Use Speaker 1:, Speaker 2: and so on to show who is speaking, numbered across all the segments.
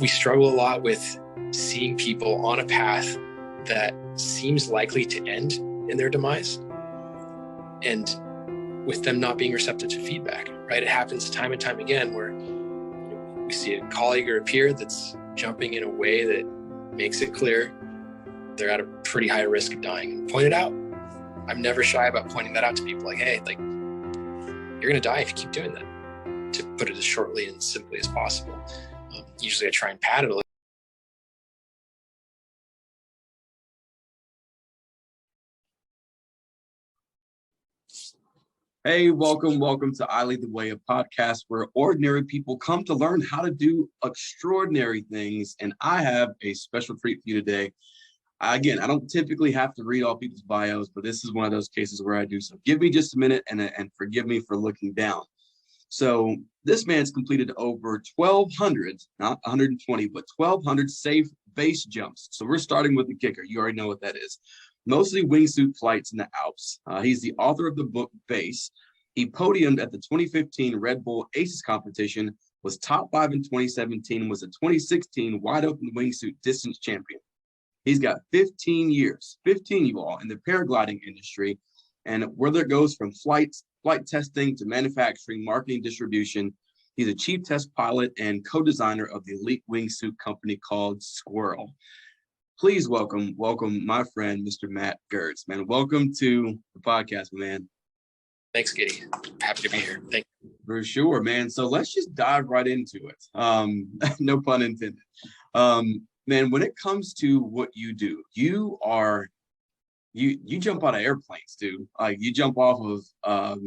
Speaker 1: we struggle a lot with seeing people on a path that seems likely to end in their demise, and with them not being receptive to feedback, right? It happens time and time again where we see a colleague or a peer that's jumping in a way that makes it clear they're at a pretty high risk of dying, and point it out. I'm never shy about pointing that out to people, like, hey, like, you're gonna die if you keep doing that, to put it as shortly and simply as possible. Usually I try and pad it a little.
Speaker 2: Hey, welcome to I Lead the Way, a podcast where ordinary people come to learn how to do extraordinary things. And I have a special treat for you today. Again, I don't typically have to read all people's bios, but this is one of those cases where I do. So give me just a minute and forgive me for looking down. So this man's completed over 1,200, not 120, but 1,200 safe base jumps. So we're starting with the kicker. You already know what that is. Mostly wingsuit flights in the Alps. He's the author of the book Base. He podiumed at the 2015 Red Bull Aces competition, was top 5 in 2017, was a 2016 wide open wingsuit distance champion. He's got 15 years, 15 you all, in the paragliding industry, and whether it goes from flight testing to manufacturing, marketing, distribution, he's a chief test pilot and co-designer of the elite wingsuit company called Squirrel. Please welcome my friend, Mr. Matt Gerdes. Man, welcome to the podcast, man.
Speaker 1: Thanks, Giddy. Happy to be here. Thank you.
Speaker 2: For sure, man. So let's just dive right into it. No pun intended. Man, when it comes to what you do, you jump out of airplanes, dude. Like, you jump off of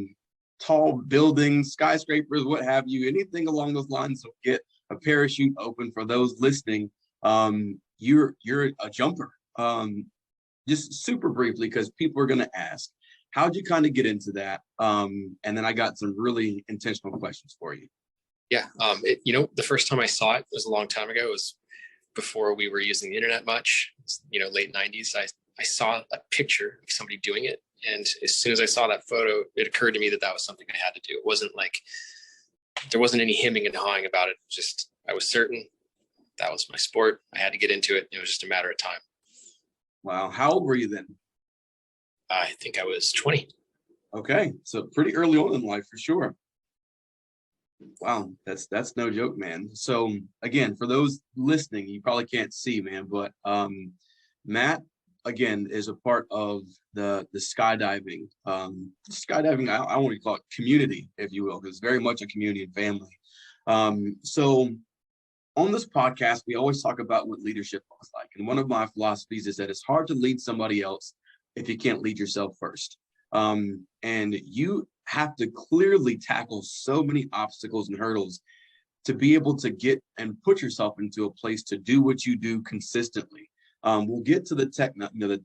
Speaker 2: tall buildings, skyscrapers, what have you, anything along those lines. So get a parachute open for those listening. You're a jumper. Just super briefly, because people are going to ask, how'd you kind of get into that? And then I got some really intentional questions for you.
Speaker 1: Yeah. The first time I saw it was a long time ago. It was before we were using the internet much, late 90s. I saw a picture of somebody doing it. And as soon as I saw that photo, it occurred to me that was something I had to do. It wasn't like, there wasn't any hemming and hawing about it. Just, I was certain that was my sport. I had to get into it. It was just a matter of time.
Speaker 2: Wow. How old were you then?
Speaker 1: I think I was 20.
Speaker 2: Okay. So pretty early on in life for sure. Wow. That's no joke, man. So again, for those listening, you probably can't see, man, but Matt, again, is a part of the skydiving. Skydiving, I want to call it community, if you will, because it's very much a community and family. So on this podcast, we always talk about what leadership looks like. And one of my philosophies is that it's hard to lead somebody else if you can't lead yourself first. And you have to clearly tackle so many obstacles and hurdles to be able to get and put yourself into a place to do what you do consistently. We'll get to the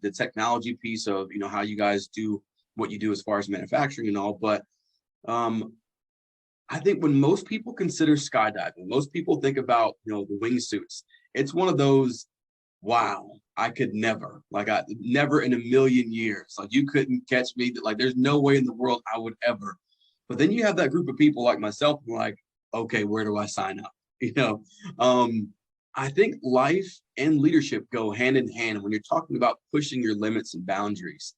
Speaker 2: the technology piece of, how you guys do what you do as far as manufacturing and all. But I think when most people consider skydiving, most people think about, the wingsuits. It's one of those, wow, I could never, I never in a million years, like, you couldn't catch me. Like, there's no way in the world I would ever. But then you have that group of people like myself, who are like, okay, where do I sign up? I think life and leadership go hand in hand when you're talking about pushing your limits and boundaries.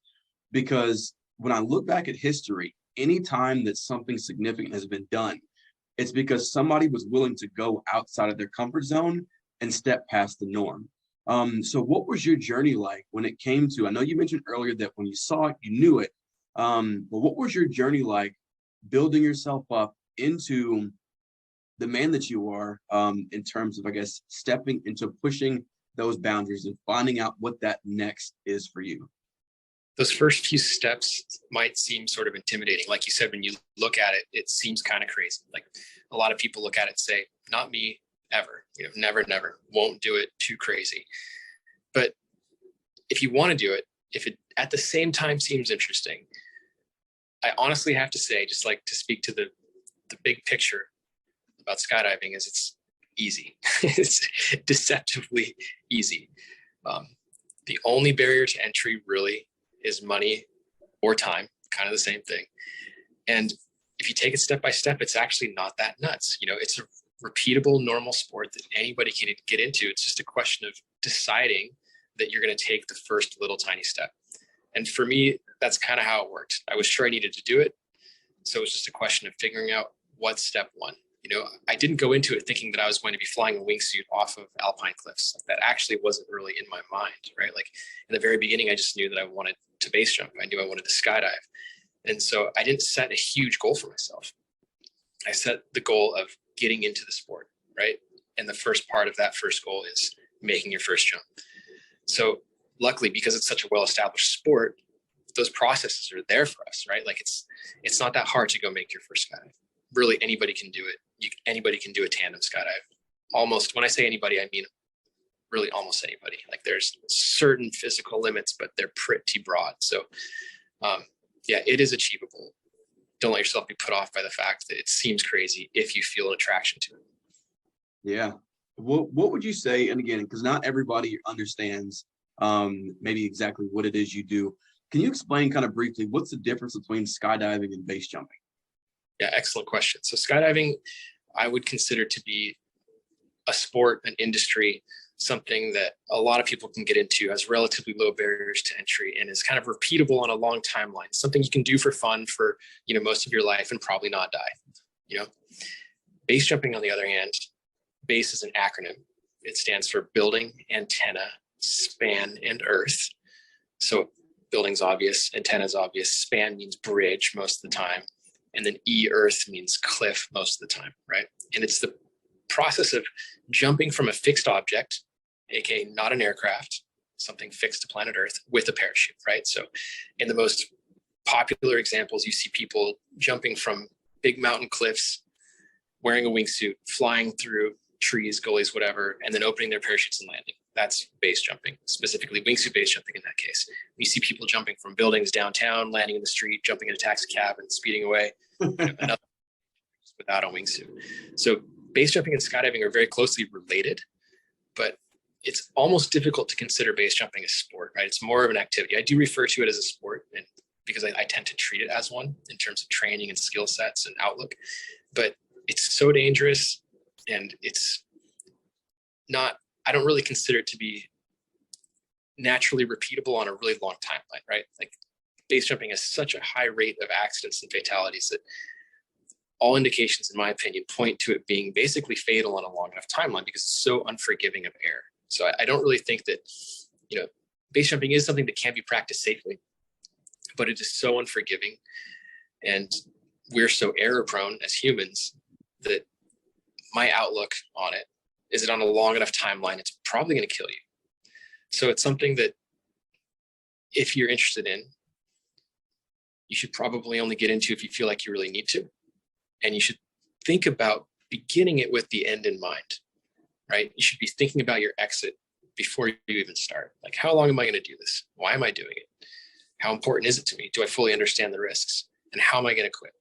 Speaker 2: Because when I look back at history, anytime that something significant has been done, it's because somebody was willing to go outside of their comfort zone and step past the norm. So what was your journey like when it came to, I know you mentioned earlier that when you saw it, you knew it, but what was your journey like building yourself up into the man that you are, in terms of, I guess, stepping into pushing those boundaries and finding out what that next is for you?
Speaker 1: Those first few steps might seem sort of intimidating. Like you said, when you look at it, it seems kind of crazy. Like, a lot of people look at it and say, not me, ever, never, won't do it, too crazy. But if you want to do it, if it at the same time seems interesting, I honestly have to say, just like to speak to the big picture about skydiving, is it's easy. It's deceptively easy. The only barrier to entry really is money or time, kind of the same thing. And if you take it step by step, it's actually not that nuts. It's a repeatable, normal sport that anybody can get into. It's just a question of deciding that you're going to take the first little tiny step. And for me, that's kind of how it worked. I was sure I needed to do it. So it was just a question of figuring out what's step one. You know, I didn't go into it thinking that I was going to be flying a wingsuit off of alpine cliffs. Like, that actually wasn't really in my mind, right? Like, in the very beginning, I just knew that I wanted to base jump. I knew I wanted to skydive. And so I didn't set a huge goal for myself. I set the goal of getting into the sport, right? And the first part of that first goal is making your first jump. So luckily, because it's such a well-established sport, those processes are there for us, right? Like, it's not that hard to go make your first skydive. Really, anybody can do it. Anybody can do a tandem skydive. Almost, when I say anybody, I mean really almost anybody. Like, there's certain physical limits, but they're pretty broad. So yeah, it is achievable. Don't let yourself be put off by the fact that it seems crazy if you feel an attraction to it.
Speaker 2: Yeah. What would you say? And again, because not everybody understands maybe exactly what it is you do. Can you explain kind of briefly what's the difference between skydiving and base jumping?
Speaker 1: Yeah, excellent question. So skydiving, I would consider to be a sport, an industry, something that a lot of people can get into, has relatively low barriers to entry, and is kind of repeatable on a long timeline. Something you can do for fun for, you know, most of your life and probably not die. You know, base jumping, on the other hand, base is an acronym. It stands for building, antenna, span, and earth. So building's obvious, antenna's obvious, span means bridge most of the time, and then earth means cliff most of the time, right? And it's the process of jumping from a fixed object, aka not an aircraft, something fixed to planet Earth, with a parachute, right? So in the most popular examples, you see people jumping from big mountain cliffs, wearing a wingsuit, flying through trees, gullies, whatever, and then opening their parachutes and landing. That's base jumping, specifically wingsuit base jumping in that case. You see people jumping from buildings downtown, landing in the street, jumping in a taxi cab and speeding away, another without a wingsuit. So base jumping and skydiving are very closely related, but it's almost difficult to consider base jumping a sport, right? It's more of an activity. I do refer to it as a sport, and because I tend to treat it as one in terms of training and skill sets and outlook, but it's so dangerous, and it's not, I don't really consider it to be naturally repeatable on a really long timeline, right? Like, base jumping has such a high rate of accidents and fatalities that all indications, in my opinion, point to it being basically fatal on a long enough timeline because it's so unforgiving of error. So I don't really think that, you know, base jumping is something that can be practiced safely, but it is so unforgiving, and we're so error prone as humans that my outlook on it is that on a long enough timeline, it's probably going to kill you. So it's something that if you're interested in, you should probably only get into if you feel like you really need to. And you should think about beginning it with the end in mind, right? You should be thinking about your exit before you even start. Like, how long am I going to do this? Why am I doing it? How important is it to me? Do I fully understand the risks? And how am I going to quit?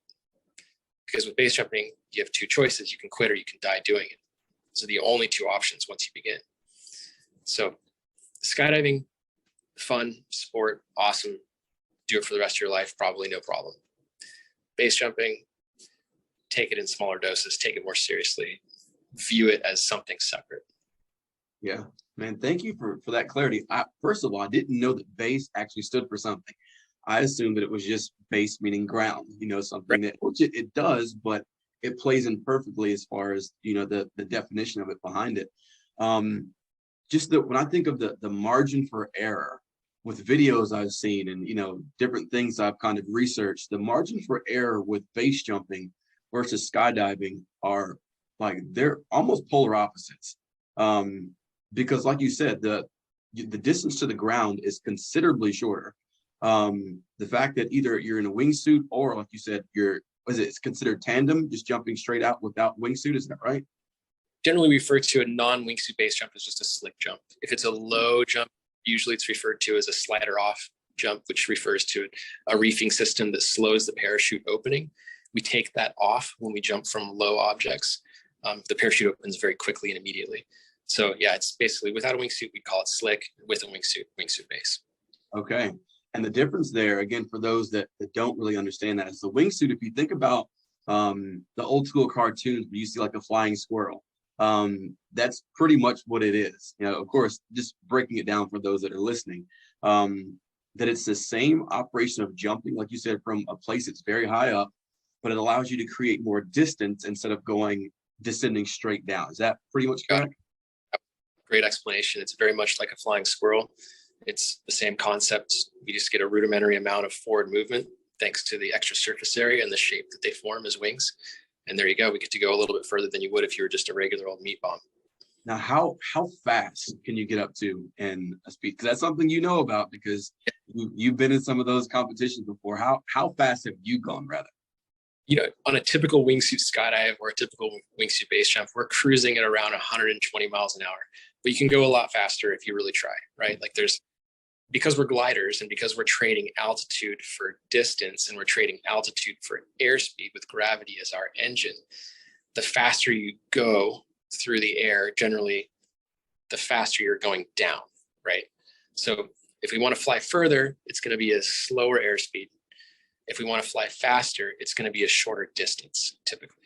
Speaker 1: Because with base jumping, you have two choices. You can quit or you can die doing it. So the only two options once you begin. So skydiving, fun, sport, awesome. Do it for the rest of your life, probably no problem. Base jumping, take it in smaller doses, take it more seriously, view it as something separate.
Speaker 2: Yeah, man, thank you for that clarity. First of all, I didn't know that base actually stood for something. I assumed that it was just base meaning ground, you know, something that, which it does, but it plays in perfectly as far as, you know, the definition of it behind it. Just that when I think of the margin for error with videos I've seen and, you know, different things I've kind of researched, the margin for error with base jumping versus skydiving are like, they're almost polar opposites. Because like you said, the distance to the ground is considerably shorter. The fact that either you're in a wingsuit or, like you said, it's considered tandem, just jumping straight out without wingsuit, is that right?
Speaker 1: Generally referred to a non-wingsuit base jump as just a slick jump. If it's a low jump, usually it's referred to as a slider off jump, which refers to a reefing system that slows the parachute opening. We take that off when we jump from low objects. The parachute opens very quickly and immediately. So yeah, it's basically without a wingsuit, we call it slick. With a wingsuit base.
Speaker 2: Okay. And the difference there, again, for those that don't really understand that, is the wingsuit, if you think about the old school cartoons where you see like a flying squirrel. That's pretty much what it is. You know, of course, just breaking it down for those that are listening, that it's the same operation of jumping, like you said, from a place that's very high up, but it allows you to create more distance instead of descending straight down. Is that pretty much correct?
Speaker 1: Great explanation. It's very much like a flying squirrel. It's the same concept. We just get a rudimentary amount of forward movement thanks to the extra surface area and the shape that they form as wings. And there you go. We get to go a little bit further than you would if you were just a regular old meat bomb.
Speaker 2: Now, how fast can you get up to in a speed? Because that's something you know about because you've been in some of those competitions before. How fast have you gone, rather?
Speaker 1: You know, on a typical wingsuit skydive or a typical wingsuit base jump, we're cruising at around 120 miles an hour. But you can go a lot faster if you really try, right? Like because we're gliders and because we're trading altitude for distance and we're trading altitude for airspeed with gravity as our engine, the faster you go through the air, generally, the faster you're going down, right? So if we want to fly further, it's going to be a slower airspeed. If we want to fly faster, it's going to be a shorter distance, typically.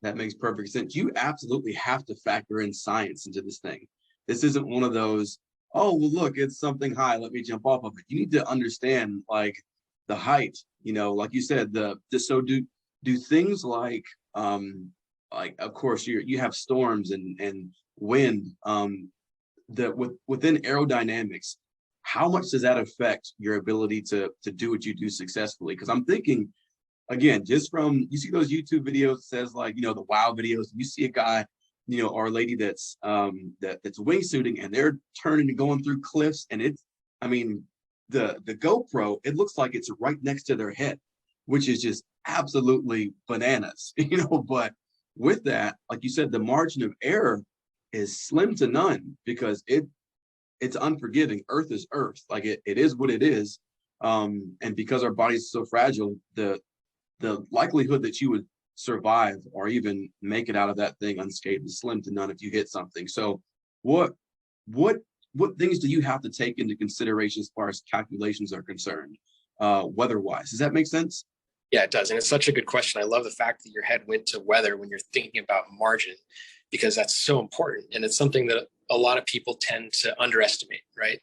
Speaker 2: That makes perfect sense. You absolutely have to factor in science into this thing. This isn't one of those, oh, well, look, it's something high, let me jump off of it. You need to understand like the height, you know, like you said, so do things like of course you have storms and wind, within aerodynamics, how much does that affect your ability to do what you do successfully? Because I'm thinking, again, just from, you see those YouTube videos that says like, you know, the wow videos, you see a guy, you know, or a lady that's wingsuiting and they're turning and going through cliffs, and it's, I mean, the GoPro, it looks like it's right next to their head, which is just absolutely bananas, you know. But with that, like you said, the margin of error is slim to none because it's unforgiving. Earth is earth, like it is what it is. And because our bodies are so fragile, the likelihood that you would survive or even make it out of that thing unscathed is slim to none if you hit something. So what things do you have to take into consideration as far as calculations are concerned, weather-wise? Does that make sense?
Speaker 1: Yeah, it does. And it's such a good question. I love the fact that your head went to weather when you're thinking about margin, because that's so important. And it's something that a lot of people tend to underestimate, right?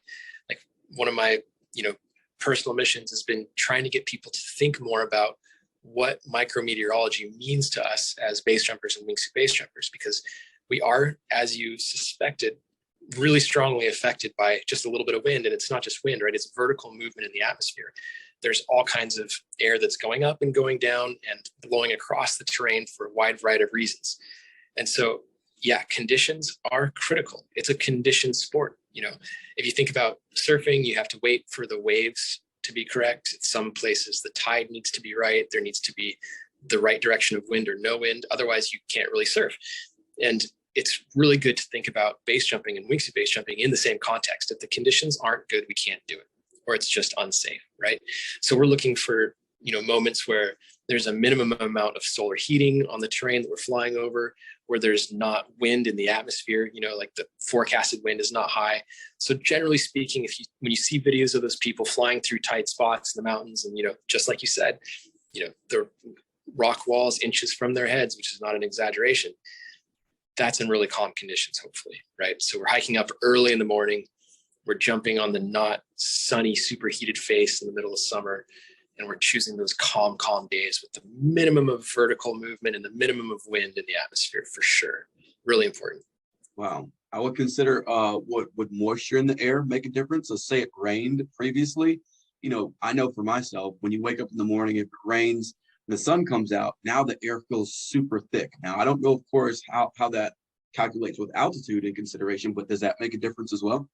Speaker 1: Like one of my, you know, personal missions has been trying to get people to think more about what micrometeorology means to us as base jumpers and wingsuit base jumpers, because we are, as you suspected, really strongly affected by just a little bit of wind. And it's not just wind, right? It's vertical movement in the atmosphere. There's all kinds of air that's going up and going down and blowing across the terrain for a wide variety of reasons. And so, yeah, conditions are critical. It's a conditioned sport. You know, if you think about surfing, you have to wait for the waves to be correct. In some places, the tide needs to be right. There needs to be the right direction of wind or no wind. Otherwise, you can't really surf. And it's really good to think about base jumping and wingsuit base jumping in the same context. If the conditions aren't good, we can't do it, or it's just unsafe, right? So we're looking for, you know, moments where there's a minimum amount of solar heating on the terrain that we're flying over, where there's not wind in the atmosphere, you know, like the forecasted wind is not high. So generally speaking, when you see videos of those people flying through tight spots in the mountains, and, you know, just like you said, you know, the rock walls inches from their heads, which is not an exaggeration, that's in really calm conditions, hopefully, right? So we're hiking up early in the morning. We're jumping on the not sunny, superheated face in the middle of summer. And we're choosing those calm days with the minimum of vertical movement and the minimum of wind in the atmosphere, for sure. Really important.
Speaker 2: Wow. I would consider would moisture in the air make a difference? So say it rained previously. You know, I know for myself, when you wake up in the morning, if it rains, the sun comes out, now the air feels super thick. Now, I don't know, of course, how that calculates with altitude in consideration, but does that make a difference as well?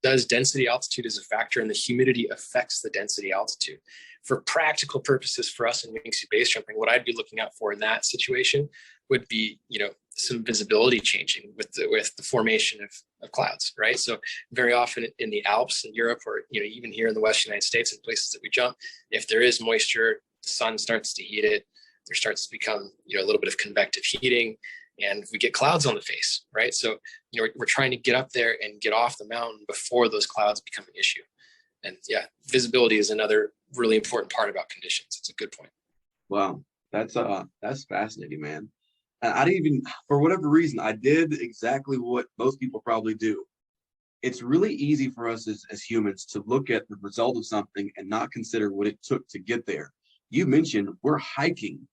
Speaker 1: Does density altitude is a factor, and the humidity affects the density altitude. For practical purposes for us in wingsuit base jumping, what I'd be looking out for in that situation would be, you know, some visibility changing with the formation of clouds, right? So very often in the Alps in Europe, or, you know, even here in the Western United States and places that we jump, if there is moisture, the sun starts to heat it, there starts to become, you know, a little bit of convective heating, and we get clouds on the face, right? So, you know, we're trying to get up there and get off the mountain before those clouds become an issue. And yeah, visibility is another really important part about conditions. It's a good point.
Speaker 2: Wow. That's fascinating, man. And I didn't even, for whatever reason, I did exactly what most people probably do. It's really easy for us as humans to look at the result of something and not consider what it took to get there. You mentioned we're hiking,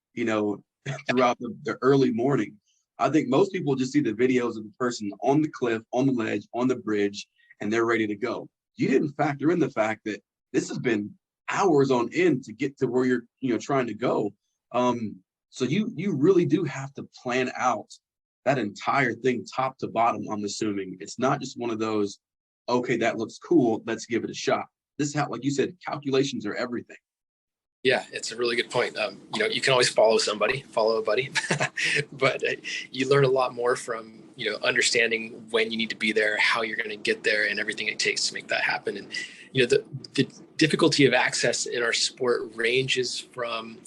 Speaker 2: throughout the early morning. I think most people just see the videos of the person on the cliff, on the ledge, on the bridge, and they're ready to go. You didn't factor in the fact that this has been hours on end to get to where you're trying to go. So you really do have to plan out that entire thing top to bottom. I'm assuming it's not just one of those, okay, that looks cool, let's give it a shot. This is how, like you said, calculations are everything.
Speaker 1: Yeah, it's a really good point. You can always follow a buddy, but you learn a lot more from, understanding when you need to be there, how you're going to get there, and everything it takes to make that happen. And, the difficulty of access in our sport ranges from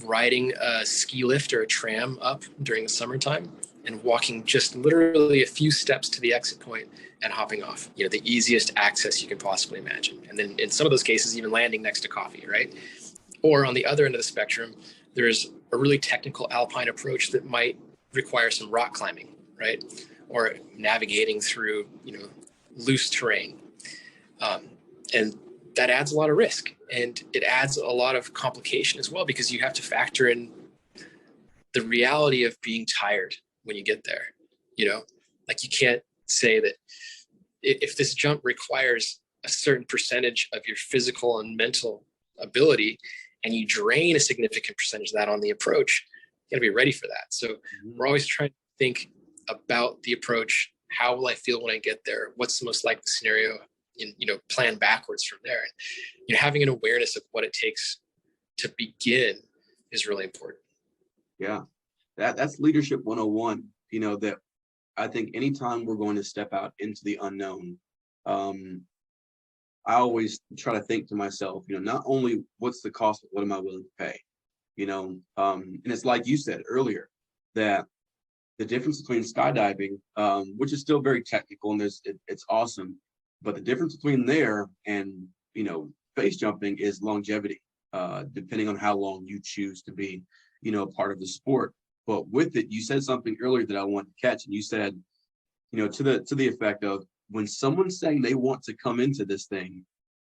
Speaker 1: riding a ski lift or a tram up during the summertime and walking just literally a few steps to the exit point and hopping off, the easiest access you can possibly imagine. And then in some of those cases, even landing next to coffee, right? Or on the other end of the spectrum, there's a really technical alpine approach that might require some rock climbing, right? Or navigating through, loose terrain. And that adds a lot of risk, and it adds a lot of complication as well, because you have to factor in the reality of being tired when you get there. Like, you can't say that if this jump requires a certain percentage of your physical and mental ability, and you drain a significant percentage of that on the approach, you got to be ready for that. So we're always trying to think about the approach. How will I feel when I get there? What's the most likely scenario? And, plan backwards from there. And, having an awareness of what it takes to begin is really important.
Speaker 2: Yeah, that's leadership 101. That I think anytime we're going to step out into the unknown, I always try to think to myself, not only what's the cost, but what am I willing to pay? And it's like you said earlier, that the difference between skydiving, which is still very technical and it's awesome, but the difference between there and, base jumping is longevity, depending on how long you choose to be, part of the sport. But with it, you said something earlier that I want to catch, and you said, to the effect of, when someone's saying they want to come into this thing,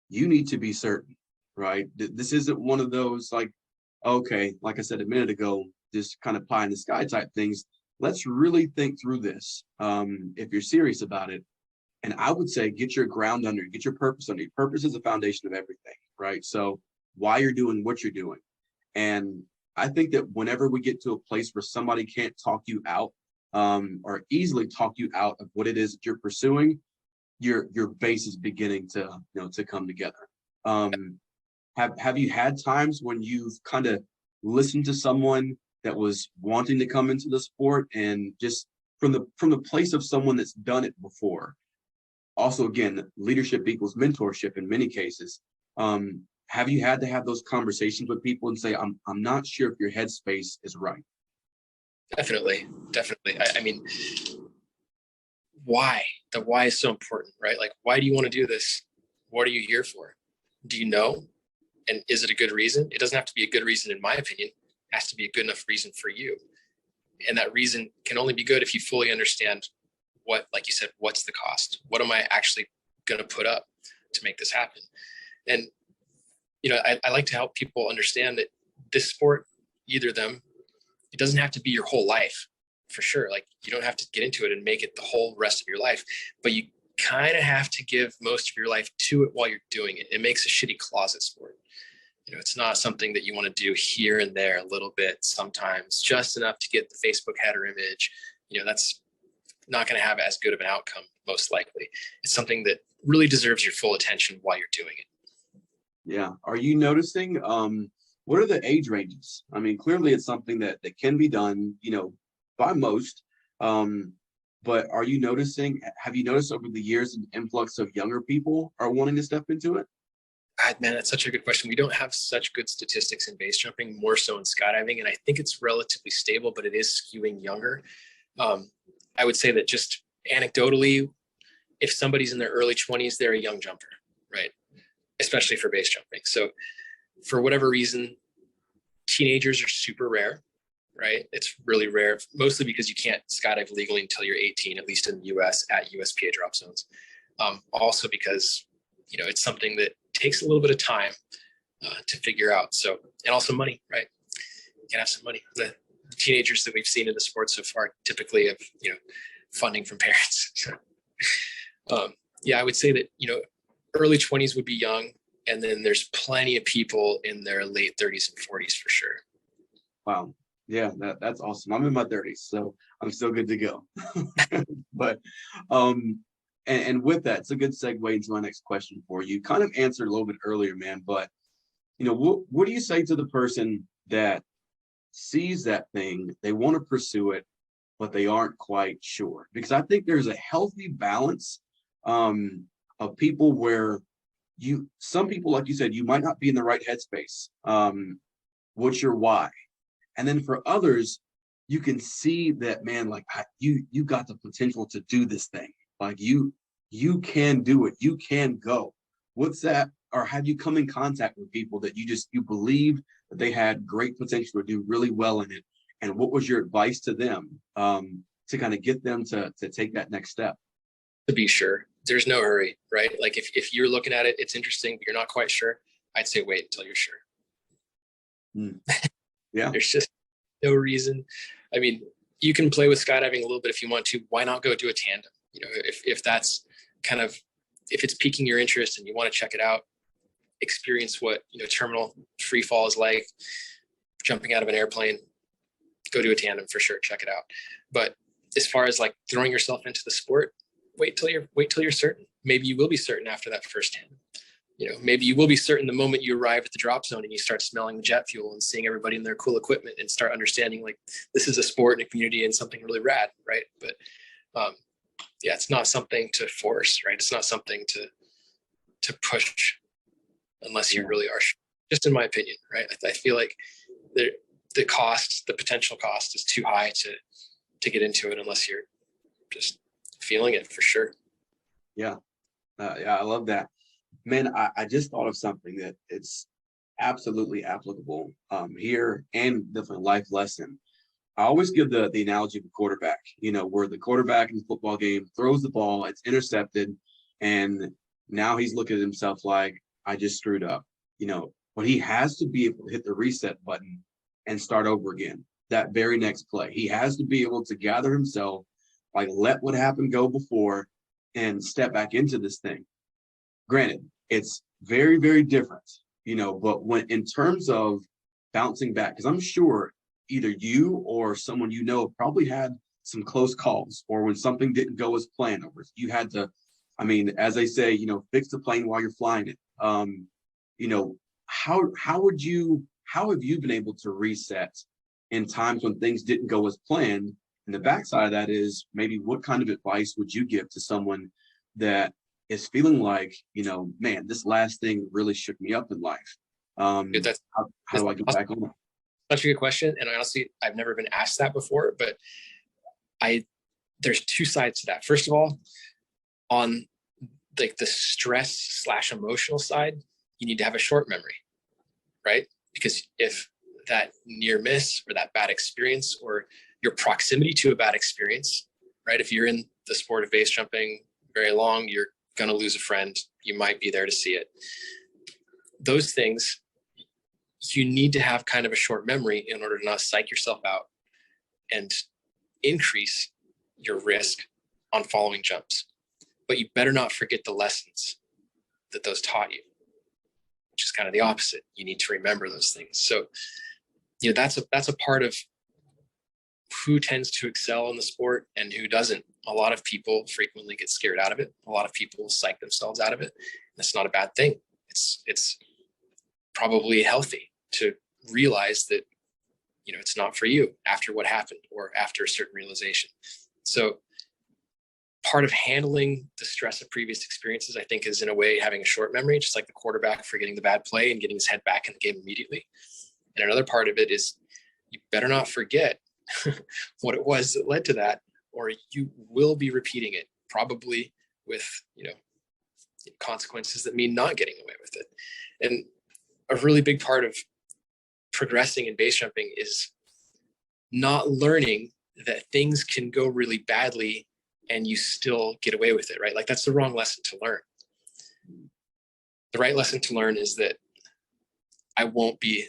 Speaker 2: you need to be certain, right? This isn't one of those, like, okay, like I said a minute ago, just kind of pie in the sky type things. Let's really think through this, if you're serious about it. And I would say, get your ground under, get your purpose under. Your purpose is the foundation of everything, right? So why you're doing what you're doing. And I think that whenever we get to a place where somebody can't talk you out, or easily talk you out of what it is that you're pursuing, your base is beginning to come together. Have you had times when you've kind of listened to someone that was wanting to come into the sport, and just from the place of someone that's done it before? Also, again, leadership equals mentorship in many cases. Have you had to have those conversations with people and say, I'm not sure if your headspace is right?
Speaker 1: Definitely. I mean, why? The why is so important, right? Like, why do you want to do this? What are you here for? Do you know? And is it a good reason? It doesn't have to be a good reason, in my opinion. It has to be a good enough reason for you. And that reason can only be good if you fully understand what, like you said, what's the cost? What am I actually going to put up to make this happen? And, I like to help people understand that this sport, either of them, it doesn't have to be your whole life, for sure. Like, you don't have to get into it and make it the whole rest of your life, but you kind of have to give most of your life to it while you're doing it. It makes a shitty closet sport. It's not something that you want to do here and there a little bit, sometimes just enough to get the Facebook header image. That's not going to have as good of an outcome, most likely. It's something that really deserves your full attention while you're doing it.
Speaker 2: Yeah. Are you noticing, what are the age ranges? I mean, clearly it's something that can be done, by most. But have you noticed over the years an influx of younger people are wanting to step into it?
Speaker 1: God, man, that's such a good question. We don't have such good statistics in base jumping, more so in skydiving. And I think it's relatively stable, but it is skewing younger. I would say that, just anecdotally, if somebody's in their early 20s, they're a young jumper, right? Especially for base jumping. So for whatever reason, Teenagers are super rare, right? It's really rare, mostly because you can't skydive legally until you're 18, at least in the US at USPA drop zones. Also because, it's something that takes a little bit of time to figure out. So, and also money, right? You can have some money. The teenagers that we've seen in the sport so far typically have, funding from parents. So, yeah, I would say that, early 20s would be young. And then there's plenty of people in their late 30s and 40s for sure.
Speaker 2: Wow. Yeah, that's awesome. I'm in my 30s, so I'm still good to go. But and with that, it's a good segue into my next question for you. Kind of answered a little bit earlier, man, but what do you say to the person that sees that thing, they want to pursue it, but they aren't quite sure? Because I think there's a healthy balance of people where some people, like you said, you might not be in the right headspace. What's your why? And then for others, you can see that, man, like you got the potential to do this thing. Like you can do it. You can go. What's that? Or have you come in contact with people that you believe that they had great potential to do really well in it? And what was your advice to them to kind of get them to take that next step?
Speaker 1: To be sure, there's no hurry, right? Like if you're looking at it, it's interesting, but you're not quite sure, I'd say wait until you're sure.
Speaker 2: Yeah.
Speaker 1: There's just no reason. I mean, you can play with skydiving a little bit if you want to. Why not go do a tandem? If that's kind of, if it's piquing your interest and you want to check it out, experience what, terminal free fall is like, jumping out of an airplane, go do a tandem for sure. Check it out. But as far as like throwing yourself into the sport, wait till you're certain. Maybe you will be certain after that first tandem. Maybe you will be certain the moment you arrive at the drop zone and you start smelling the jet fuel and seeing everybody in their cool equipment and start understanding like this is a sport and a community and something really rad, right? But yeah, it's not something to force, right? It's not something to push unless you really are sure. Just in my opinion, right? I feel like the potential cost is too high to get into it unless you're just feeling it for sure.
Speaker 2: Yeah. Yeah, I love that. Man, I just thought of something that it's absolutely applicable here and definitely a life lesson. I always give the analogy of a quarterback, where the quarterback in the football game throws the ball, it's intercepted, and now he's looking at himself like, I just screwed up, but he has to be able to hit the reset button and start over again. That very next play, he has to be able to gather himself, like let what happened go before and step back into this thing. Granted, it's very, very different, but when in terms of bouncing back, because I'm sure either you or someone probably had some close calls, or when something didn't go as planned, or you had to, as they say, fix the plane while you're flying it. How have you been able to reset in times when things didn't go as planned? And the backside of that is maybe what kind of advice would you give to someone that is feeling like, man, this last thing really shook me up in life.
Speaker 1: Dude,
Speaker 2: how do I get back on it?
Speaker 1: Such a good question. And honestly, I've never been asked that before, but there's two sides to that. First of all, on like the stress / emotional side, you need to have a short memory, right? Because if that near miss or that bad experience or your proximity to a bad experience, right? If you're in the sport of base jumping very long, you're going to lose a friend. You might be there to see it. Those things, you need to have kind of a short memory in order to not psych yourself out and increase your risk on following jumps. But you better not forget the lessons that those taught you, which is kind of the opposite. You need to remember those things. So, that's a part of who tends to excel in the sport and who doesn't. A lot of people frequently get scared out of it. A lot of people psych themselves out of it. That's not a bad thing. It's probably healthy to realize that, it's not for you after what happened or after a certain realization. So part of handling the stress of previous experiences, I think, is in a way having a short memory, just like the quarterback forgetting the bad play and getting his head back in the game immediately. And another part of it is you better not forget what it was that led to that, or you will be repeating it, probably with, consequences that mean not getting away with it. And a really big part of progressing in base jumping is not learning that things can go really badly and you still get away with it, right? Like that's the wrong lesson to learn. The right lesson to learn is that I won't be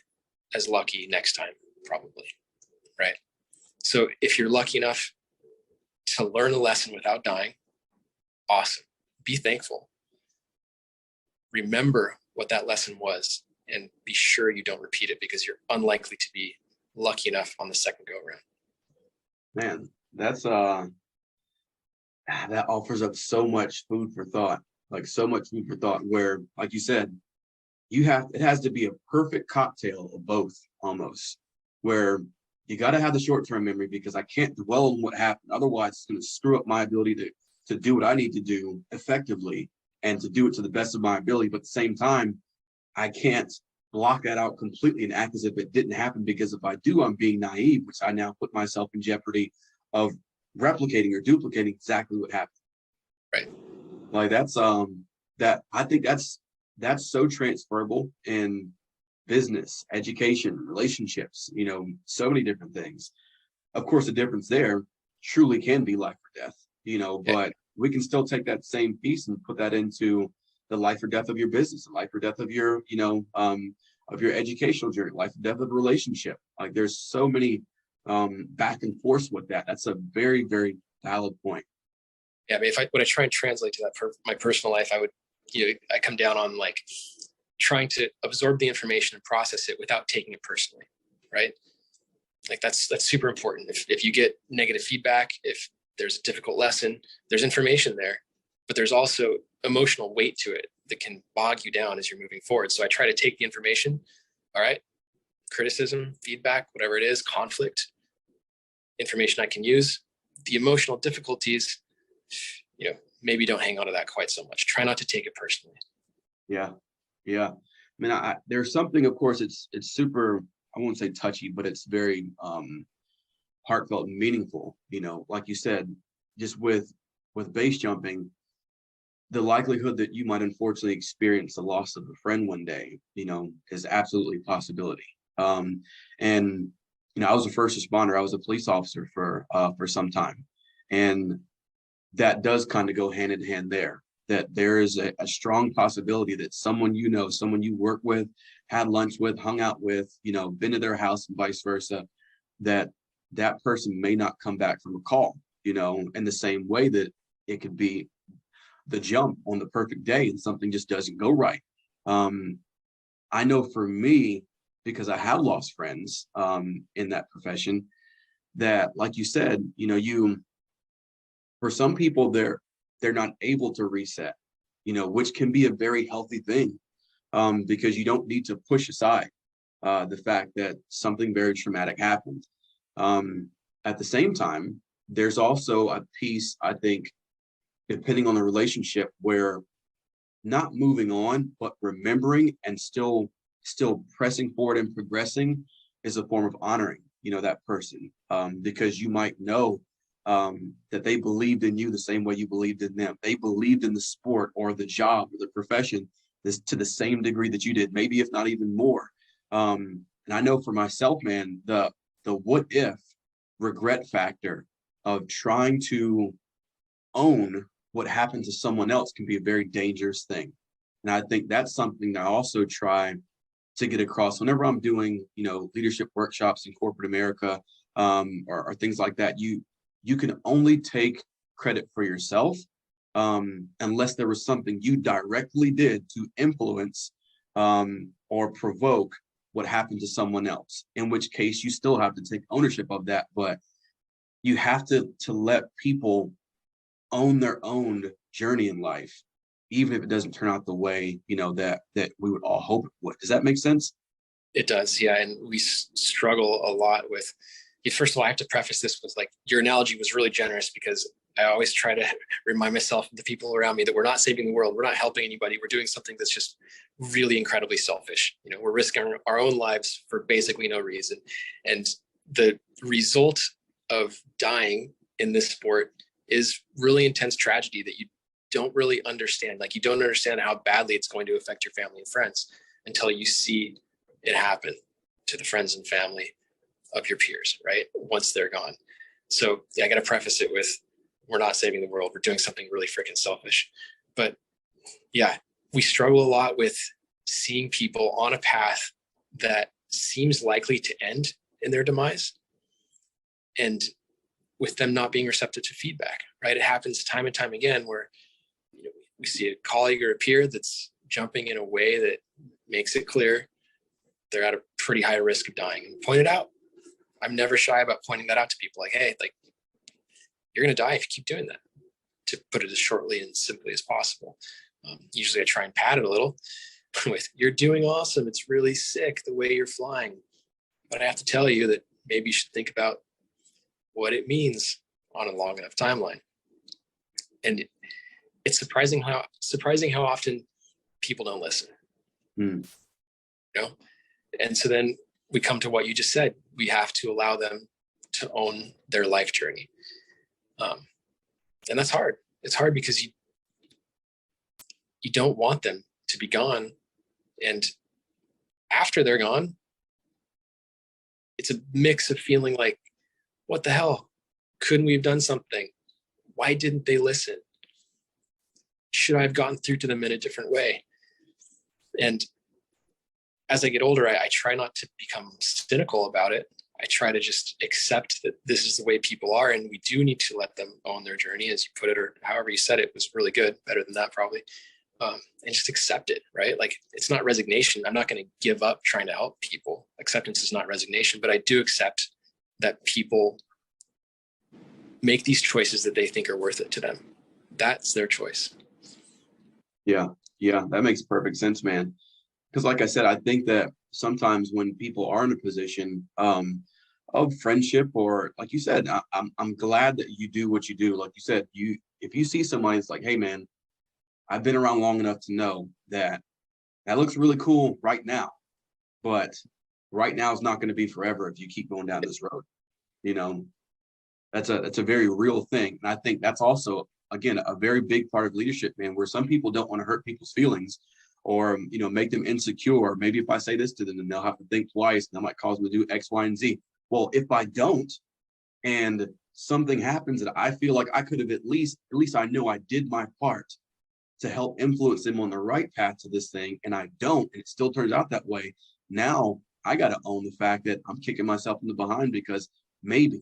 Speaker 1: as lucky next time, probably, right? So if you're lucky enough to learn a lesson without dying, awesome. Be thankful. Remember what that lesson was and be sure you don't repeat it, because you're unlikely to be lucky enough on the second go around.
Speaker 2: Man, that's that offers up so much food for thought, like so much food for thought, where, like you said, it has to be a perfect cocktail of both, almost, where you got to have the short-term memory because I can't dwell on what happened. Otherwise, it's going to screw up my ability to do what I need to do effectively and to do it to the best of my ability. But at the same time, I can't block that out completely and act as if it didn't happen, because if I do, I'm being naive, which I now put myself in jeopardy of replicating or duplicating exactly what happened.
Speaker 1: Right.
Speaker 2: Like that's I think that's so transferable in business, education, relationships, so many different things. Of course, the difference there truly can be life or death, but we can still take that same piece and put that into the life or death of your business, the life or death of your, of your educational journey, life or death of a relationship. Like there's so many back and forth with that. That's a very, very valid point.
Speaker 1: Yeah, I mean, when I try and translate to that my personal life, I come down on like trying to absorb the information and process it without taking it personally, right? Like that's super important. If you get negative feedback, if there's a difficult lesson, there's information there, but there's also emotional weight to it that can bog you down as you're moving forward. So I try to take the information, all right, criticism, feedback, whatever it is, conflict, information I can use. The emotional difficulties, maybe don't hang on to that quite so much. Try not to take it personally.
Speaker 2: Yeah. I mean, there's something, of course, it's super, I won't say touchy, but it's very heartfelt and meaningful. Like you said, just with base jumping, the likelihood that you might unfortunately experience the loss of a friend one day, is absolutely a possibility. And I was a first responder. I was a police officer for some time, and that does kind of go hand in hand there. That there is a strong possibility that someone someone you work with, had lunch with, hung out with, been to their house and vice versa, that person may not come back from a call, in the same way that it could be the jump on the perfect day and something just doesn't go right. I know for me, because I have lost friends in that profession, that, like you said, for some people, they're not able to reset, which can be a very healthy thing, because you don't need to push aside the fact that something very traumatic happened. At the same time, there's also a piece, I think, depending on the relationship, where not moving on, but remembering and still pressing forward and progressing is a form of honoring, that person, because you might know that they believed in you the same way you believed in them. They believed in the sport or the job or the profession to the same degree that you did, maybe if not even more. And I know for myself, man, the what if regret factor of trying to own what happened to someone else can be a very dangerous thing. And I think that's something that I also try to get across whenever I'm doing, leadership workshops in corporate America, or things like that. You can only take credit for yourself unless there was something you directly did to influence or provoke what happened to someone else, in which case you still have to take ownership of that. But you have to let people own their own journey in life, even if it doesn't turn out the way, that we would all hope it would. Does that make sense?
Speaker 1: It does. Yeah. And we struggle a lot with, first of all, I have to preface this with, like, your analogy was really generous, because I always try to remind myself and the people around me that we're not saving the world. We're not helping anybody. We're doing something that's just really incredibly selfish. We're risking our own lives for basically no reason. And the result of dying in this sport is really intense tragedy that you don't really understand. Like, you don't understand how badly it's going to affect your family and friends until you see it happen. to the friends and family of your peers, right? Once they're gone. So I got to preface it with, we're not saving the world. We're doing something really freaking selfish. But yeah, we struggle a lot with seeing people on a path that seems likely to end in their demise, and with them not being receptive to feedback, right? It happens time and time again where we see a colleague or a peer that's jumping in a way that makes it clear they're at a pretty high risk of dying, and point it out. I'm never shy about pointing that out to people, like, hey, like, you're going to die if you keep doing that, to put it as shortly and simply as possible. Usually I try and pad it a little with, you're doing awesome. It's really sick the way you're flying. But I have to tell you that maybe you should think about what it means on a long enough timeline. And it's surprising how often people don't listen. You know? And so then we come to what you just said. We have to allow them to own their life journey. And that's hard. It's hard because you don't want them to be gone. And after they're gone, it's a mix of feeling like, what the hell? Couldn't we have done something? Why didn't they listen? Should I have gotten through to them in a different way? And as I get older, I try not to become cynical about it. I try to just accept that this is the way people are, and we do need to let them own their journey, as you put it, or however you said it was really good, better than that probably. And just accept it, right? Like, it's not resignation. I'm not going to give up trying to help people. Acceptance is not resignation, but I do accept that people make these choices that they think are worth it to them. That's their choice.
Speaker 2: Yeah, that makes perfect sense, man. Because like I said, I think that sometimes when people are in a position of friendship, or like you said, I'm glad that you do what you do. Like you said, if you see somebody that's like, hey man, I've been around long enough to know that looks really cool right now, but right now is not going to be forever if you keep going down this road. You know, that's a very real thing. And I think that's also, again, a very big part of leadership, man, where some people don't want to hurt people's feelings or, make them insecure. Maybe if I say this to them, then they'll have to think twice, and that might cause them to do X, Y, and Z. Well, if I don't, and something happens that I feel like I could have at least I know I did my part to help influence them on the right path to this thing, and I don't, and it still turns out that way, now I got to own the fact that I'm kicking myself in the behind, because maybe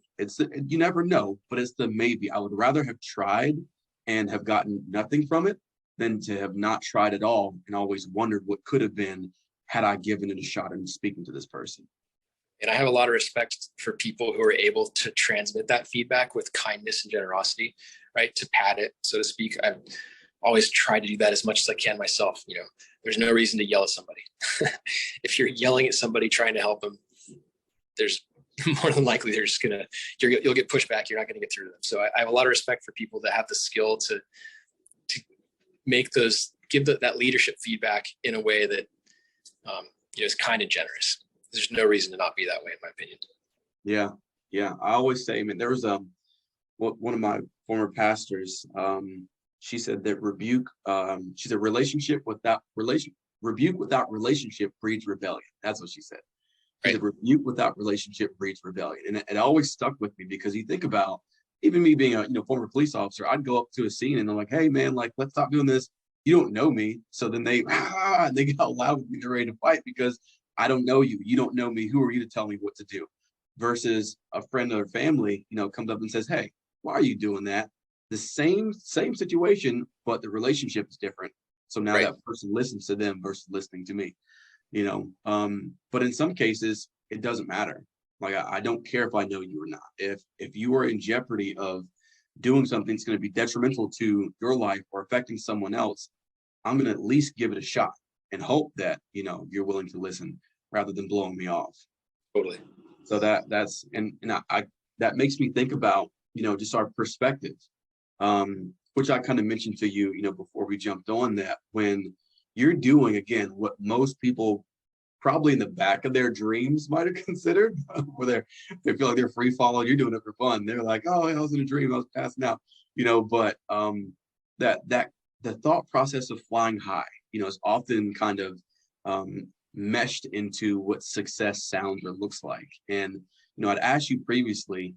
Speaker 2: you never know, but it's the maybe. I would rather have tried and have gotten nothing from it than to have not tried at all and always wondered what could have been had I given it a shot in speaking to this person.
Speaker 1: And I have a lot of respect for people who are able to transmit that feedback with kindness and generosity, right? To pad it, so to speak. I've always tried to do that as much as I can myself. There's no reason to yell at somebody. If you're yelling at somebody trying to help them, there's more than likely they're just you'll get pushed back. You're not going to get through to them. So I have a lot of respect for people that have the skill to make give that leadership feedback in a way that is kind and generous. There's no reason to not be that way, in my opinion.
Speaker 2: Yeah. I always say, man, there was one of my former pastors. She said that rebuke without relationship breeds rebellion. That's what she said. Right. Rebuke without relationship breeds rebellion. And it always stuck with me, because you think about, even me being a former police officer, I'd go up to a scene and they're like, hey man, like, let's stop doing this. You don't know me. So then they get out loud with me, they're ready to fight, because I don't know you. You don't know me. Who are you to tell me what to do? Versus a friend or family, comes up and says, hey, why are you doing that? The same situation, but the relationship is different. So now that person listens to them versus listening to me, but in some cases, it doesn't matter. Like, I don't care if I know you or not. If you are in jeopardy of doing something that's going to be detrimental to your life or affecting someone else, I'm going to at least give it a shot and hope that, you're willing to listen rather than blowing me off.
Speaker 1: Totally.
Speaker 2: So that makes me think about, just our perspective, which I kind of mentioned to you, before we jumped on, that when you're doing, again, what most people probably in the back of their dreams might have considered, where they feel like they're free falling, you're doing it for fun. They're like, oh, I was in a dream, I was passing out, but that the thought process of flying high, is often kind of meshed into what success sounds or looks like. And, I'd asked you previously,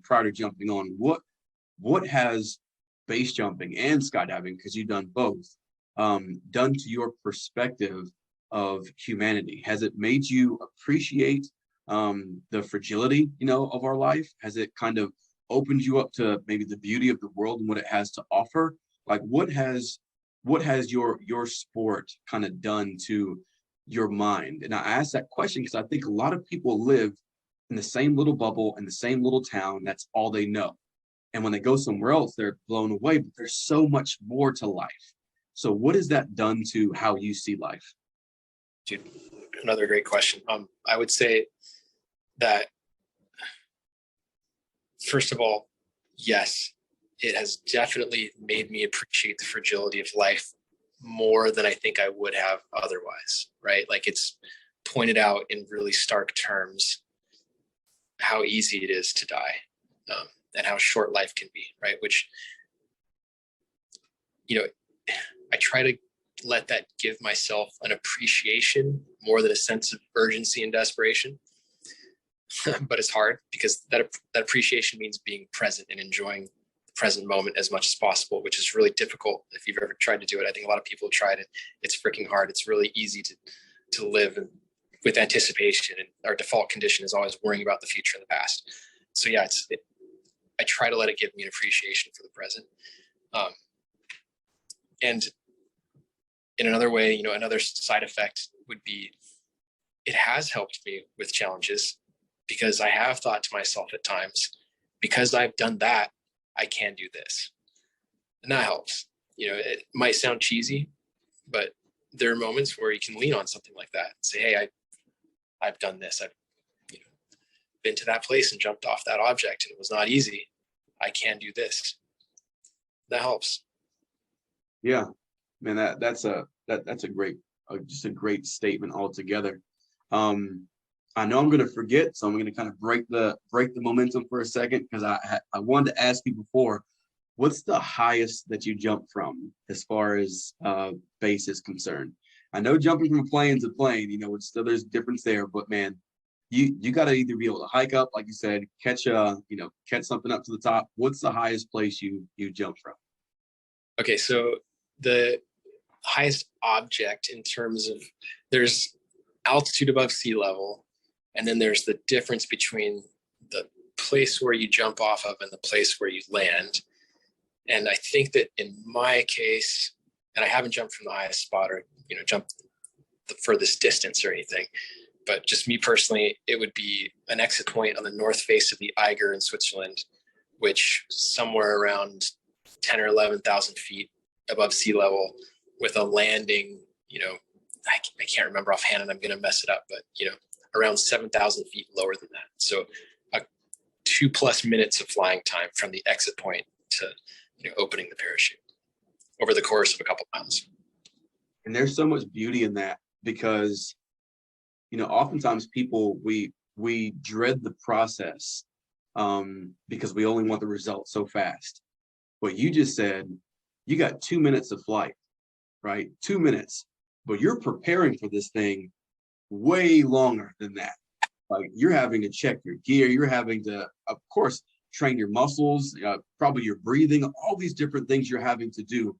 Speaker 2: prior to jumping on, what has base jumping and skydiving, because you've done both, done to your perspective of humanity? Has it made you appreciate the fragility, of our life? Has it kind of opened you up to maybe the beauty of the world and what it has to offer? Like, what has your sport kind of done to your mind? And I ask that question because I think a lot of people live in the same little bubble, in the same little town. That's all they know. And when they go somewhere else, they're blown away, but there's so much more to life. So what has that done to how you see life?
Speaker 1: Dude, another great question. I would say that, first of all, yes, it has definitely made me appreciate the fragility of life more than I think I would have otherwise, right? Like, it's pointed out in really stark terms how easy it is to die, and how short life can be, right? Which, I try to let that give myself an appreciation more than a sense of urgency and desperation. But it's hard because that appreciation means being present and enjoying the present moment as much as possible, which is really difficult if you've ever tried to do it. I think a lot of people have tried it. It's freaking hard. It's really easy to live with anticipation, and our default condition is always worrying about the future and the past. So yeah, I try to let it give me an appreciation for the present. And in another way, another side effect would be, it has helped me with challenges, because I have thought to myself at times, because I've done that, I can do this. And that helps. It might sound cheesy, but there are moments where you can lean on something like that and say, hey, I've done this. I've been to that place and jumped off that object, and it was not easy. I can do this. That helps.
Speaker 2: Yeah, man, that's a great, just a great statement altogether. I know I'm going to forget, so I'm going to kind of break the momentum for a second, because I wanted to ask you before, what's the highest that you jumped from as far as base is concerned? I know jumping from a plane to plane, there's a difference there, but man, you got to either be able to hike up, like you said, catch something up to the top. What's the highest place you jumped from?
Speaker 1: Okay, so the highest object in terms of, there's altitude above sea level, and then there's the difference between the place where you jump off of and the place where you land. And I think that in my case, and I haven't jumped from the highest spot or jumped the furthest distance or anything, but just me personally, it would be an exit point on the north face of the Eiger in Switzerland, which somewhere around 10 or 11,000 feet above sea level, with a landing, I can't remember offhand, and I'm going to mess it up, but around 7,000 feet lower than that. So 2+ minutes of flying time from the exit point to opening the parachute over the course of a couple miles.
Speaker 2: And there's so much beauty in that, because oftentimes people, we dread the process because we only want the result so fast. But you just said you got 2 minutes of flight, right? 2 minutes, but you're preparing for this thing way longer than that. Like, you're having to check your gear, you're having to, of course, train your muscles, probably your breathing, all these different things you're having to do,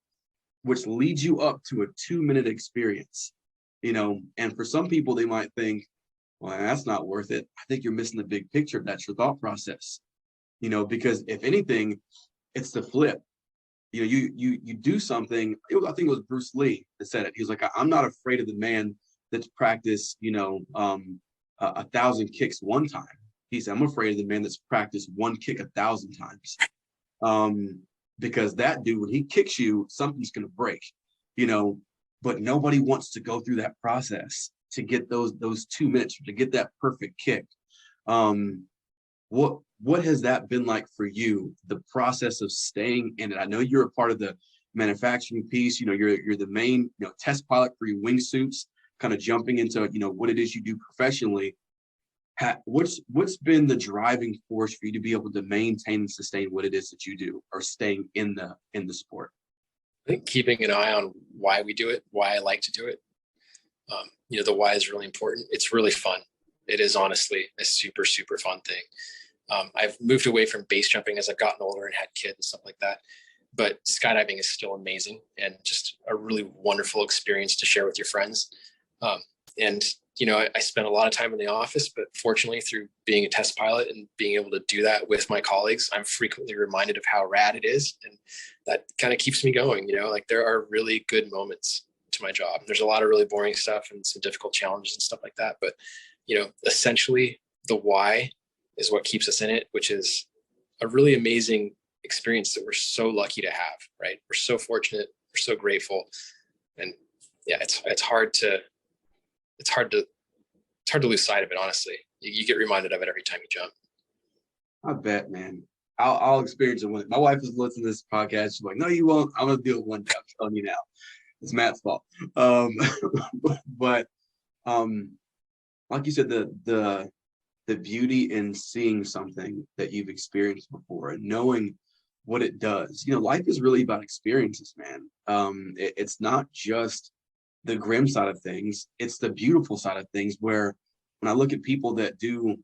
Speaker 2: which leads you up to a 2-minute experience. And for some people, they might think, well, that's not worth it. I think you're missing the big picture. That's your thought process, because if anything, it's the flip. You do something. I think it was Bruce Lee that said it. He's like, I'm not afraid of the man that's practiced, 1,000 kicks one time. He said, I'm afraid of the man that's practiced one kick 1,000 times. Because that dude, when he kicks you, something's going to break, but nobody wants to go through that process to get those 2 minutes, to get that perfect kick. What has that been like for you, the process of staying in it? I know you're a part of the manufacturing piece, you're the main, test pilot for your wingsuits, kind of jumping into, what it is you do professionally. What's been the driving force for you to be able to maintain and sustain what it is that you do, or staying in the sport?
Speaker 1: I think keeping an eye on why we do it, why I like to do it. The why is really important. It's really fun. It is honestly a super, super fun thing. I've moved away from base jumping as I've gotten older and had kids and stuff like that. But skydiving is still amazing and just a really wonderful experience to share with your friends. And I spent a lot of time in the office, but fortunately through being a test pilot and being able to do that with my colleagues, I'm frequently reminded of how rad it is. And that kind of keeps me going. There are really good moments to my job. There's a lot of really boring stuff and some difficult challenges and stuff like that. But, essentially the why is what keeps us in it, which is a really amazing experience that we're so lucky to have, right? We're so fortunate. We're so grateful. And yeah, it's hard to lose sight of it. Honestly, you get reminded of it every time you jump.
Speaker 2: I bet, man. I'll experience it. My wife is listening to this podcast. She's like, no, you won't. I'm going to do it one time. I'm telling you now. It's Matt's fault. But like you said, the beauty in seeing something that you've experienced before and knowing what it does. Life is really about experiences, man. It's not just the grim side of things. It's the beautiful side of things, where when I look at people that do,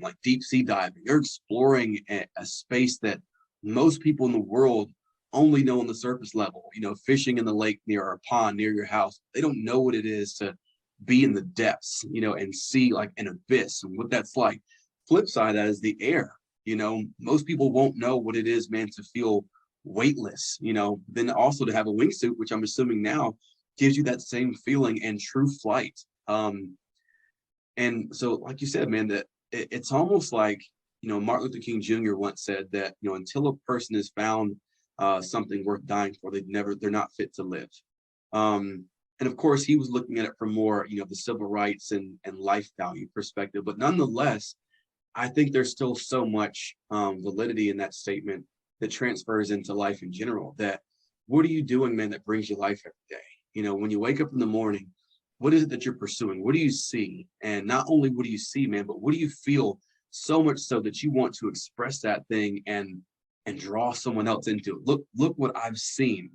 Speaker 2: like deep sea diving, they're exploring a space that most people in the world only know on the surface level. Fishing in the lake near a pond near your house, they don't know what it is to be in the depths, and see like an abyss and what that's like. Flip side of that is the air. Most people won't know what it is, man, to feel weightless. Then also to have a wingsuit, which I'm assuming now gives you that same feeling and true flight. And so, like you said, man, that it's almost like, Martin Luther King Jr. once said that, until a person has found something worth dying for, they're not fit to live. And of course, he was looking at it from more, the civil rights and life value perspective. But nonetheless, I think there's still so much validity in that statement that transfers into life in general. That what are you doing, man, that brings you life every day? When you wake up in the morning, what is it that you're pursuing? What do you see? And not only what do you see, man, but what do you feel, so much so that you want to express that thing and draw someone else into it? Look what I've seen.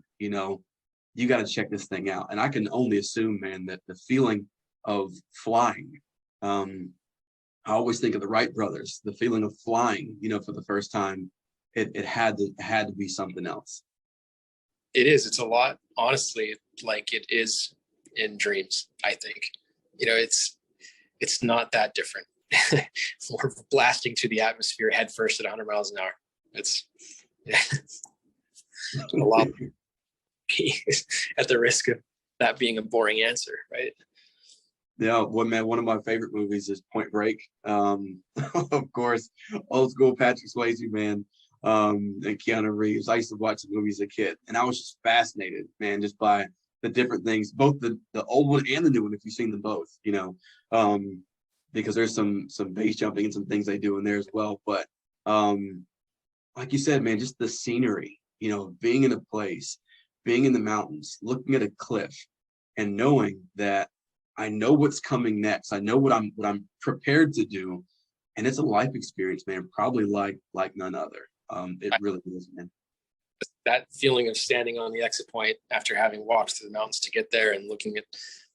Speaker 2: You got to check this thing out. And I can only assume, man, that the feeling of flying, I always think of the Wright brothers, the feeling of flying, for the first time, it had to be something else.
Speaker 1: It is. It's a lot, honestly, like it is in dreams, I think. It's not that different. We're blasting through the atmosphere head first at 100 miles an hour. It's a lot. At the risk of that being a boring answer, right?
Speaker 2: Yeah, well, man, one of my favorite movies is Point Break. Of course, old school Patrick Swayze, man, and Keanu Reeves. I used to watch the movies as a kid, and I was just fascinated, man, just by the different things, both the old one and the new one, if you've seen them both, because there's some base jumping and some things they do in there as well. But like you said, man, just the scenery, being in a place, being in the mountains, looking at a cliff, and knowing that I know what's coming next. I know what I'm prepared to do, and it's a life experience, man. Probably like none other. It really is, man.
Speaker 1: That feeling of standing on the exit point after having walked through the mountains to get there and looking at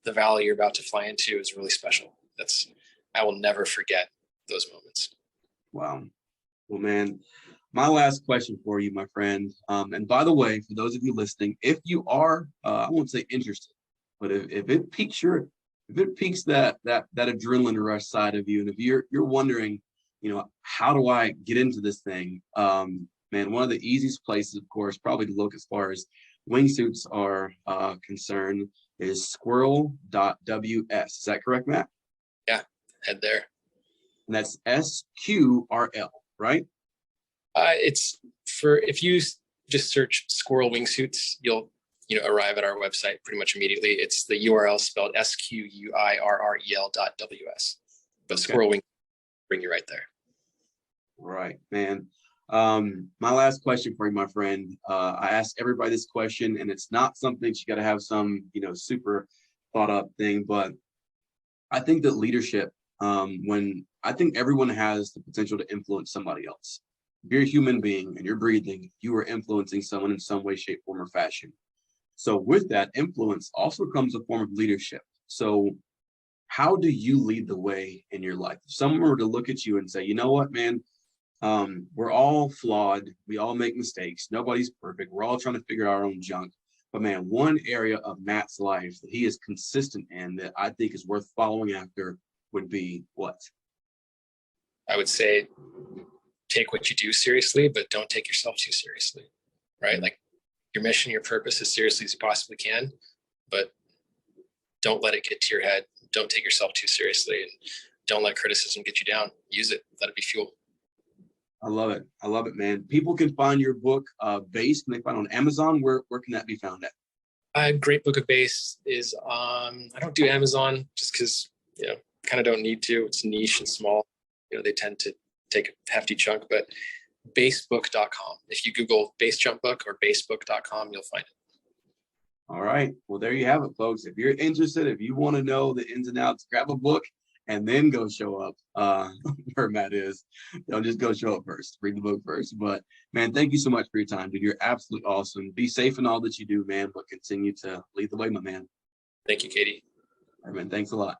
Speaker 1: the valley you're about to fly into is really special. I will never forget those moments.
Speaker 2: Wow. Well, man, my last question for you, my friend. And by the way, for those of you listening, if you are, I won't say interested, but if it piques that adrenaline rush side of you, and if you're wondering, how do I get into this thing? Man, one of the easiest places, of course, probably to look as far as wingsuits are concerned is squirrel.ws. Is that correct, Matt?
Speaker 1: Yeah, head there.
Speaker 2: And that's SQRL, right?
Speaker 1: It's if you just search Squirrel Wingsuits, you'll arrive at our website pretty much immediately. It's the URL spelled SQUIRREL.ws, but okay. Squirrel Wing bring you right there.
Speaker 2: Right, man. My last question for you, my friend. I ask everybody this question, and it's not something that you got to have some super thought up thing, but I think that leadership, I think everyone has the potential to influence somebody else. If you're a human being and you're breathing, you are influencing someone in some way, shape, form, or fashion. So with that influence also comes a form of leadership. So how do you lead the way in your life? If someone were to look at you and say, you know what, man, we're all flawed. We all make mistakes. Nobody's perfect. We're all trying to figure out our own junk. But man, one area of Matt's life that he is consistent in that I think is worth following after would be what?
Speaker 1: I would say take what you do seriously, but don't take yourself too seriously, right? Like your mission, your purpose as seriously as you possibly can, but don't let it get to your head. Don't take yourself too seriously, and don't let criticism get you down. Use it. Let it be fuel.
Speaker 2: I love it. I love it, man. People can find your book, Base. Can they find it on Amazon? Where can that be found at?
Speaker 1: Great Book of Base is on, I don't do Amazon just because, kind of don't need to. It's niche and small. They tend to take a hefty chunk, but basebook.com. If you Google base jump book or basebook.com, you'll find it.
Speaker 2: All right. Well, there you have it, folks. If you're interested, if you want to know the ins and outs, grab a book and then go show up where Matt is. Don't just go show up first. Read the book first. But, man, thank you so much for your time, dude. You're absolutely awesome. Be safe in all that you do, man, but continue to lead the way, my man.
Speaker 1: Thank you, Katie.
Speaker 2: All right, man. Thanks a lot.